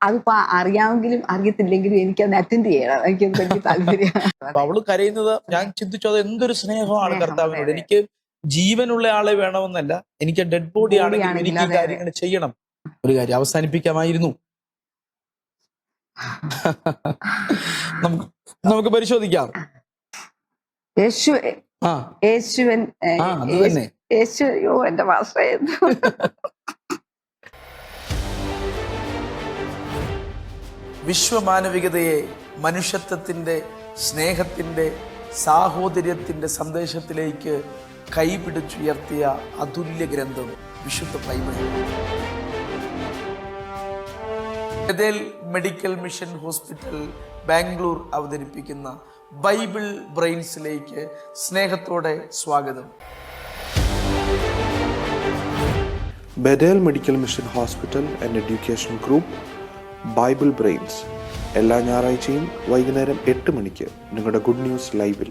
അതിപ്പോ അറിയാമെങ്കിലും അറിയത്തില്ലെങ്കിലും എനിക്കത് അറ്റൻഡ് ചെയ്യണം. എനിക്ക് താല്പര്യം. അപ്പൊ അവള് കരയുന്നത് ഞാൻ ചിന്തിച്ചു, അത് എന്തൊരു സ്നേഹമാണ് സ്നേഹം, കർത്താവിനോട്. അതെ. എനിക്ക് ജീവനുള്ള ആളെ വേണമെന്നല്ല, എനിക്ക് ഡെഡ് ബോഡി ആണെങ്കിലും ആണെങ്കിൽ എനിക്ക് ഈ അതെ, അതെ. കാര്യങ്ങൾ ചെയ്യണം. ഒരു കാര്യം അവസാനിപ്പിക്കാമായിരുന്നു. നമുക്ക് നമുക്ക് പരിശോധിക്കാം. യേശു ആ യേശുവൻ അത് തന്നെ. യേശു അയ്യോ എന്റെ മാസ്റ്ററായിരുന്നു. വിശ്വമാനവികതയെ മനുഷ്യത്വത്തിന്റെ, സ്നേഹത്തിന്റെ, സാഹോദര്യത്തിന്റെ സന്ദേശത്തിലേക്ക് കൈപിടിച്ചുയർത്തിയ അതുല്യ ഗ്രന്ഥം വിശുദ്ധ Bible. Bethel medical mission hospital Bangalore അവതരിപ്പിക്കുന്ന ബൈബിൾ ബ്രെയിൻസിലേക്ക് സ്നേഹത്തോടെ സ്വാഗതം. Bethel medical mission hospital and education group Bible brains എല്ലാ ഞായറാഴ്ചയും വൈകുന്നേരം 8 മണിക്ക് നിങ്ങളുടെ ഗുഡ് ന്യൂസ് ലൈവിൽ.